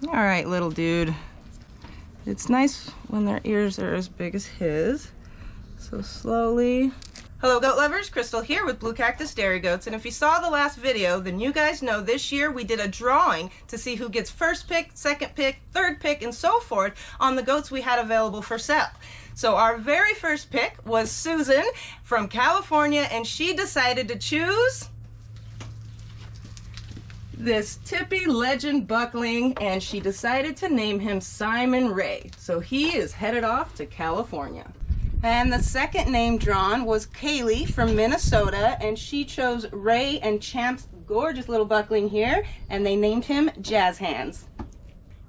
All right, little dude. It's nice when their ears are as big as his. So slowly. Hello goat lovers, Crystal here with Blue Cactus Dairy Goats, and if you saw the last video, then you guys know this year we did a drawing to see who gets first pick, second pick, third pick, and so forth on the goats we had available for sale. So our very first pick was Susan from California, and she decided to choose this Tippy Legend Buckling, and she decided to name him Simon Ray. So he is headed off to California. And the second name drawn was Kaylee from Minnesota, and she chose Ray and Champ's gorgeous little buckling here, and they named him Jazz Hands.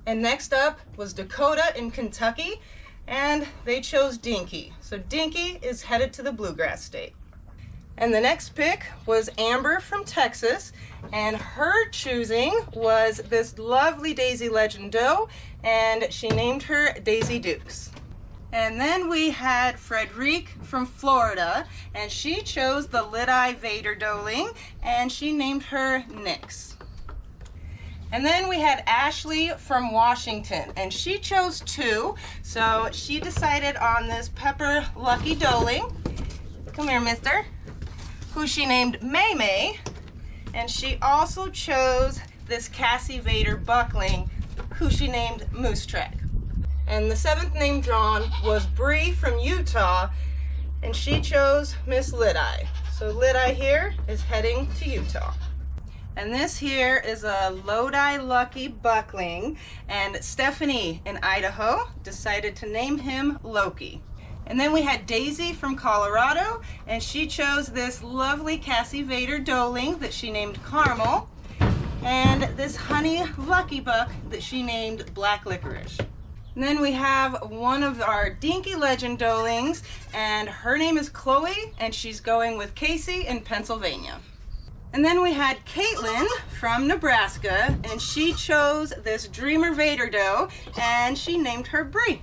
And next up was Dakota in Kentucky, and they chose Dinky. So Dinky is headed to the Bluegrass State. And the next pick was Amber from Texas, and her choosing was this lovely Daisy Legend doe, and she named her Daisy Dukes. And then we had Frederique from Florida, and she chose the Lit-Eye Vader doeling, and she named her Nyx. And then we had Ashley from Washington, and she chose two, so she decided on this Pepper Lucky doeling. Come here, mister. Who she named May May, and she also chose this Cassie Vader buckling, who she named Moose Track. And the seventh name drawn was Bree from Utah, and she chose Miss Lit-Eye. So Lit-Eye here is heading to Utah. And this here is a Lodi Lucky buckling, and Stephanie in Idaho decided to name him Loki. And then we had Daisy from Colorado, and she chose this lovely Cassie Vader doeling that she named Caramel, and this Honey Lucky Buck that she named Black Licorice. And then we have one of our Dinky Legend doelings, and her name is Chloe, and she's going with Casey in Pennsylvania. And then we had Caitlin from Nebraska, and she chose this Dreamer Vader doe, and she named her Bree.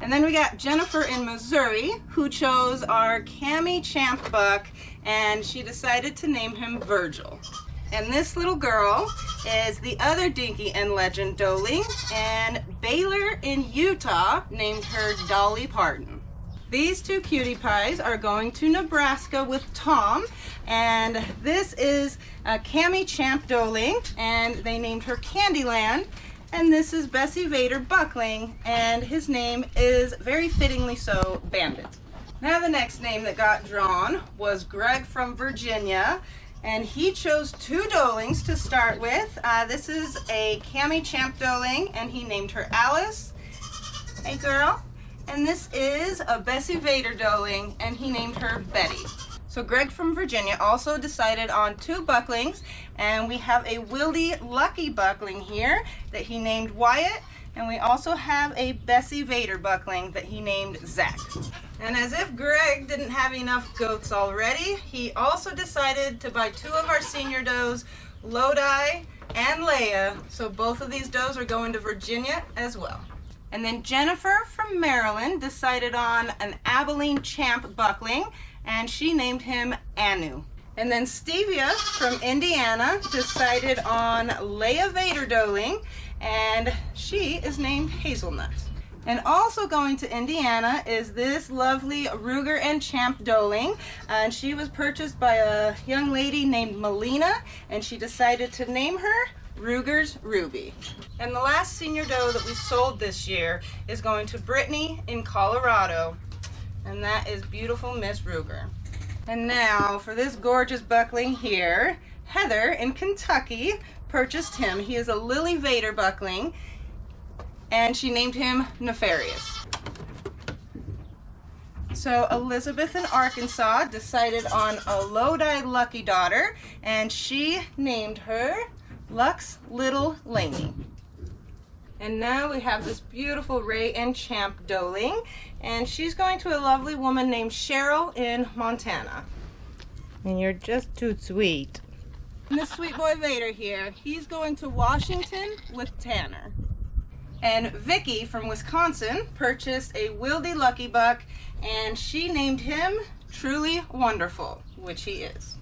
And then we got Jennifer in Missouri, who chose our Cami Champ buck, and she decided to name him Virgil. And this little girl is the other Dinky and Legend doeling, and Baylor in Utah named her Dolly Parton. These two cutie pies are going to Nebraska with Tom, and this is a Cami Champ doeling, and they named her Candyland. And this is Bessie Vader buckling, and his name is very fittingly so Bandit. Now the next name that got drawn was Greg from Virginia, and he chose two doelings to start with. This is a Cami Champ doeling, and he named her Alice. Hey girl. And this is a Bessie Vader doeling, and he named her Betty. So Greg from Virginia also decided on two bucklings, and we have a Wildy Lucky buckling here that he named Wyatt, and we also have a Bessie Vader buckling that he named Zach. And as if Greg didn't have enough goats already, he also decided to buy two of our senior does, Lodi and Leia, so both of these does are going to Virginia as well. And then Jennifer from Maryland decided on an Abilene Champ buckling, and she named him Anu. And then Stevia from Indiana decided on Leia Vader doeling, and she is named Hazelnut. And also going to Indiana is this lovely Ruger and Champ doeling, and she was purchased by a young lady named Melina, and she decided to name her Ruger's Ruby. And the last senior doe that we sold this year is going to Brittany in Colorado, and that is beautiful Miss Ruger. And now for this gorgeous buckling here, Heather in Kentucky purchased him. He is a Lily Vader buckling, and she named him Nefarious. So Elizabeth in Arkansas decided on a Lodi Lucky daughter, and she named her Lux Little Laney. And now we have this beautiful Ray and Champ doeling, and she's going to a lovely woman named Cheryl in Montana. And you're just too sweet. And this sweet boy Vader here, he's going to Washington with Tanner. And Vicky from Wisconsin purchased a Wildy Lucky buck, and she named him Truly Wonderful, which he is.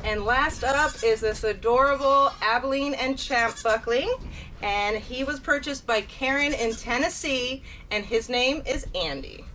And last up is this adorable Abilene and Champ buckling, and he was purchased by Karen in Tennessee, and his name is Andy.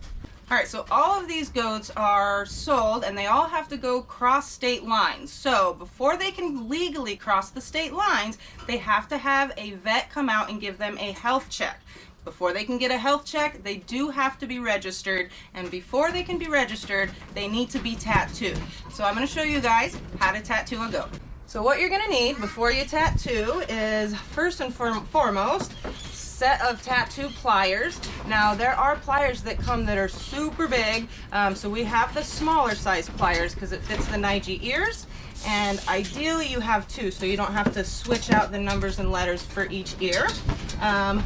All right, so all of these goats are sold and they all have to go cross state lines. So before they can legally cross the state lines, they have to have a vet come out and give them a health check. Before they can get a health check, they do have to be registered, and before they can be registered, they need to be tattooed. So I'm going to show you guys how to tattoo a goat. So what you're going to need before you tattoo is, first and foremost, set of tattoo pliers. Now there are pliers that come that are super big, so we have the smaller size pliers because it fits the Nigerian ears, and ideally you have two so you don't have to switch out the numbers and letters for each ear.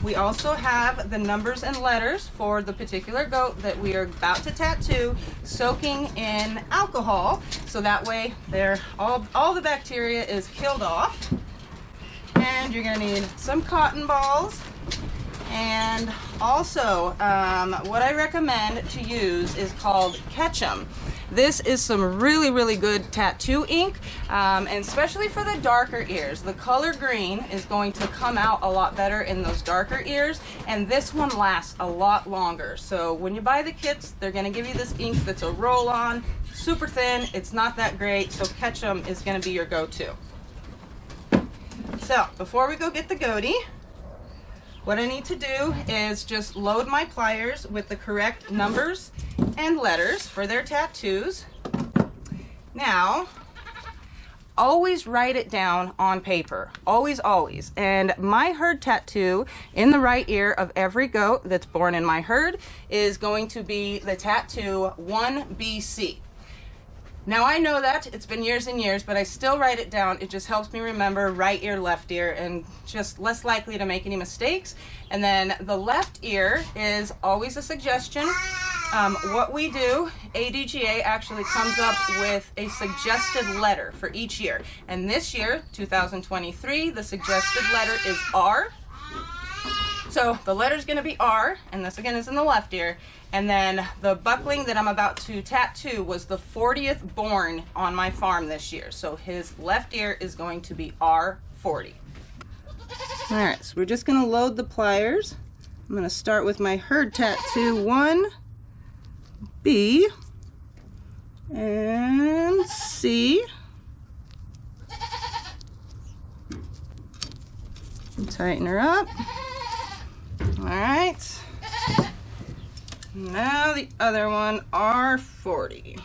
We also have the numbers and letters for the particular goat that we are about to tattoo soaking in alcohol, so that way all the bacteria is killed off. And you're going to need some cotton balls, and also what I recommend to use is called Ketchum. This is some really good tattoo ink, and especially for the darker ears. The color green is going to come out a lot better in those darker ears, and this one lasts a lot longer. So when you buy the kits, they're going to give you this ink that's a roll-on, super thin. It's not that great, so Ketchum is going to be your go-to. So before we go get the goatee, what I need to do is just load my pliers with the correct numbers and letters for their tattoos. Now, always write it down on paper. Always. And my herd tattoo in the right ear of every goat that's born in my herd is going to be the tattoo 1BC. Now I know that it's been years and years, but I still write it down. It just helps me remember right ear, left ear, and just less likely to make any mistakes. And then the left ear is always a suggestion. What we do, ADGA actually comes up with a suggested letter for each year. And this year, 2023, the suggested letter is R. So the letter's going to be R, and this again is in the left ear. And then the buckling that I'm about to tattoo was the 40th born on my farm this year. So his left ear is going to be R40. All right, so we're just going to load the pliers. I'm going to start with my herd tattoo 1B and C. Tighten her up. All right. Now the other one, R40.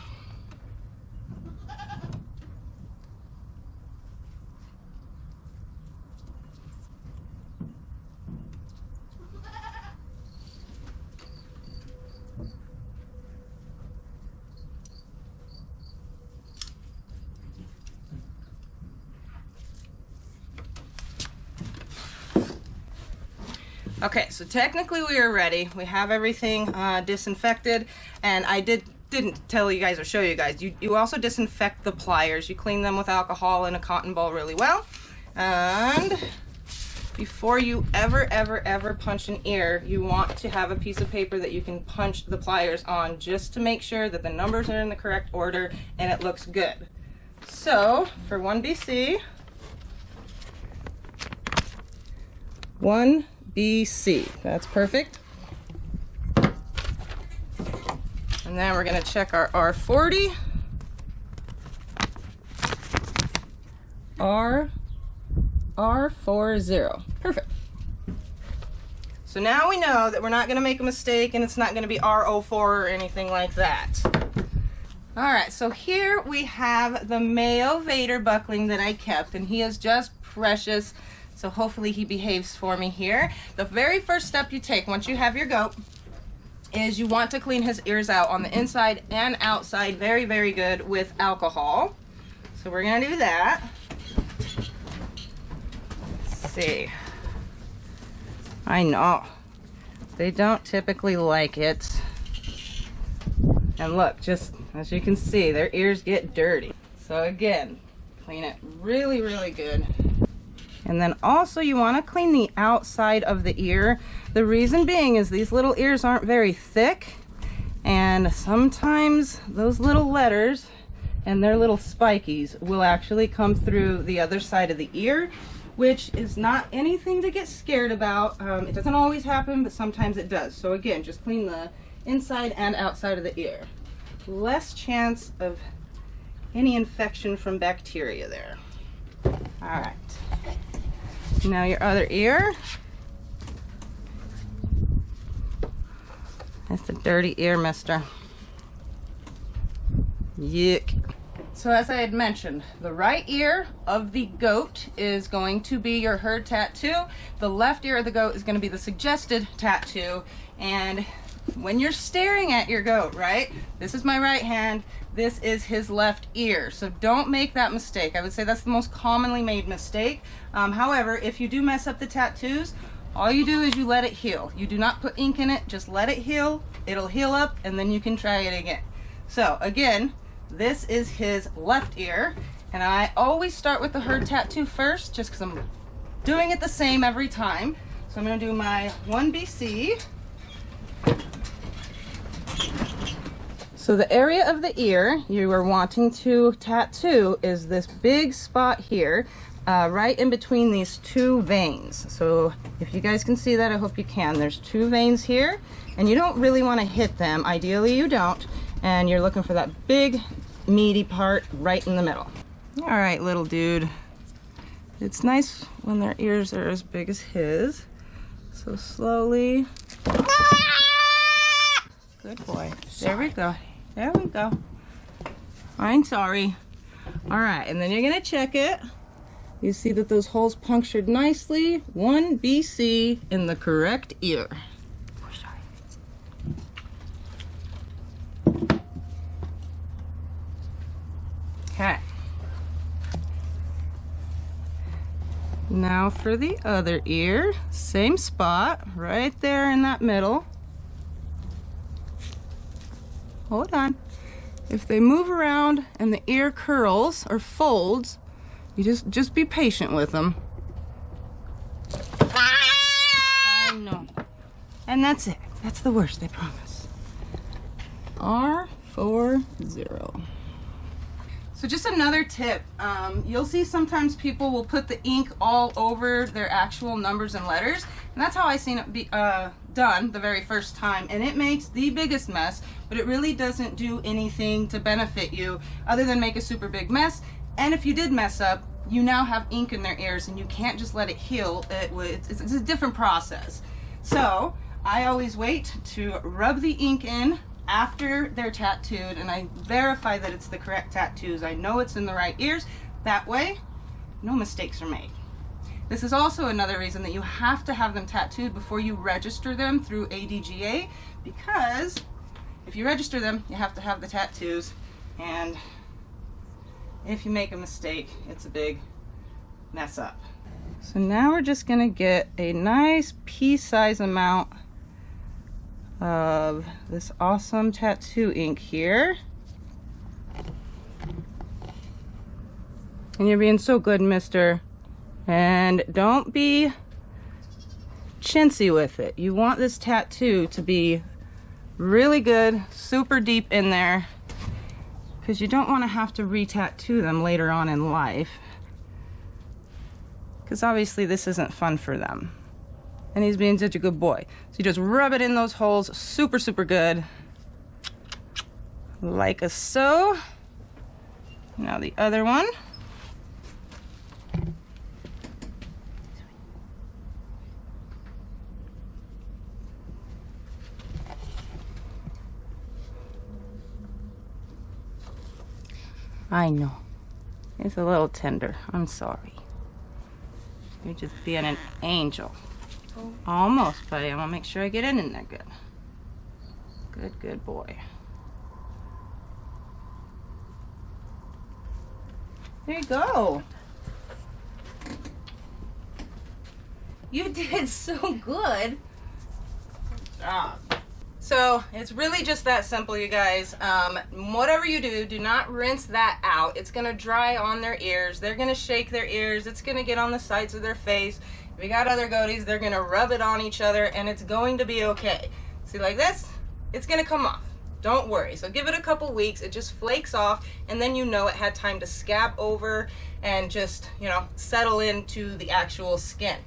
Okay, so technically we are ready. We have everything disinfected, and I didn't tell you guys or show you guys. You also disinfect the pliers. You clean them with alcohol and a cotton ball really well. And before you ever punch an ear, you want to have a piece of paper that you can punch the pliers on just to make sure that the numbers are in the correct order and it looks good. So for 1BC, 1BC, that's perfect. And then we're going to check our R40. R40. Perfect. So now we know that we're not going to make a mistake and it's not going to be R04 or anything like that. All right, so here we have the male Vader buckling that I kept, and he is just precious. So hopefully he behaves for me here. The very first step you take once you have your goat is you want to clean his ears out on the inside and outside very, very good with alcohol. So we're gonna do that. Let's see. I know, they don't typically like it. And look, just as you can see, their ears get dirty. So again, clean it really, really good. And then also you want to clean the outside of the ear. The reason being is these little ears aren't very thick, and sometimes those little letters and their little spikies will actually come through the other side of the ear, which is not anything to get scared about. It doesn't always happen, but sometimes it does. So again, just clean the inside and outside of the ear. Less chance of any infection from bacteria there. All right. Now your other ear. That's the dirty ear, mister. Yuck. So as I had mentioned, the right ear of the goat is going to be your herd tattoo. The left ear of the goat is going to be the suggested tattoo. And when you're staring at your goat, right? This is my right hand. This is his left ear. So don't make that mistake. I would say that's the most commonly made mistake. However, if you do mess up the tattoos, all you do is you let it heal. You do not put ink in it, just let it heal. It'll heal up and then you can try it again. So again, this is his left ear. And I always start with the herd tattoo first, just because I'm doing it the same every time. So I'm gonna do my 1BC. So the area of the ear you are wanting to tattoo is this big spot here, right in between these two veins. So if you guys can see that, I hope you can. There's two veins here, and you don't really want to hit them. Ideally you don't, and you're looking for that big meaty part right in the middle. All right, little dude. It's nice when their ears are as big as his. So slowly. Good boy. There we go. There we go. I'm sorry. All right, and then you're gonna check it. You see that those holes punctured nicely. 1BC in the correct ear. Okay. Now for the other ear, same spot, right there in that middle. Hold on. If they move around and the ear curls or folds, you just be patient with them. I know. And that's it. That's the worst, I promise. R40. So just another tip, you'll see sometimes people will put the ink all over their actual numbers and letters, and that's how I seen it be done the very first time, and it makes the biggest mess, but it really doesn't do anything to benefit you other than make a super big mess. And if you did mess up, you now have ink in their ears and you can't just let it heal. It's a different process. So I always wait to rub the ink in after they're tattooed, and I verify that it's the correct tattoos. I know it's in the right ears. That way, no mistakes are made. This is also another reason that you have to have them tattooed before you register them through ADGA, because if you register them, you have to have the tattoos, and if you make a mistake, it's a big mess up. So now we're just gonna get a nice pea-size amount of this awesome tattoo ink here. And you're being so good, mister. And don't be chintzy with it. You want this tattoo to be really good, super deep in there, because you don't want to have to re-tattoo them later on in life, because obviously this isn't fun for them. And he's being such a good boy. So you just rub it in those holes super, super good. Like so. Now the other one. I know. It's a little tender. I'm sorry. You're just being an angel. Almost, buddy. I'm gonna make sure I get in there good. Good, good boy. There you go. You did so good. Good job. So it's really just that simple, you guys. Whatever you do, do not rinse that out. It's gonna dry on their ears. They're gonna shake their ears. It's gonna get on the sides of their face. If you got other goatees, they're gonna rub it on each other, and it's going to be okay. See, like this, it's gonna come off. don't worry. So give it a couple weeks, it just flakes off, and then you know it had time to scab over and just, you know, settle into the actual skin.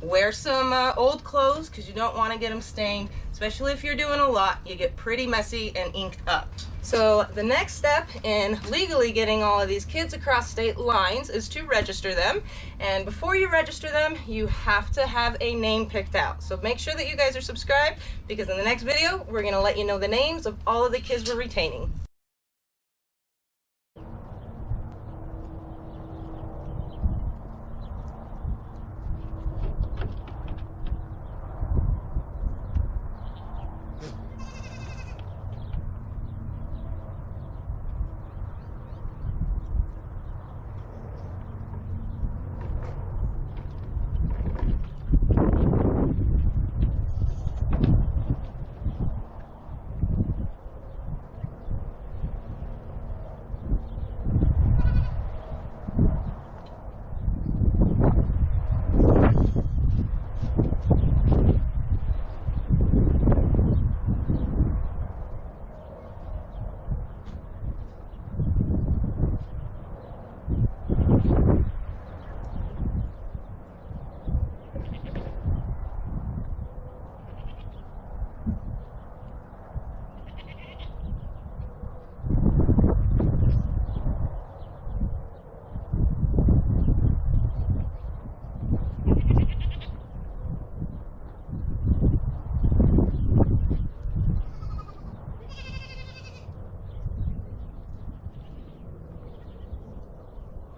Wear some old clothes because you don't want to get them stained, especially if you're doing a lot. You get pretty messy and inked up. So the next step in legally getting all of these kids across state lines is to register them. And before you register them, you have to have a name picked out. So make sure that you guys are subscribed, because in the next video, we're going to let you know the names of all of the kids we're retaining.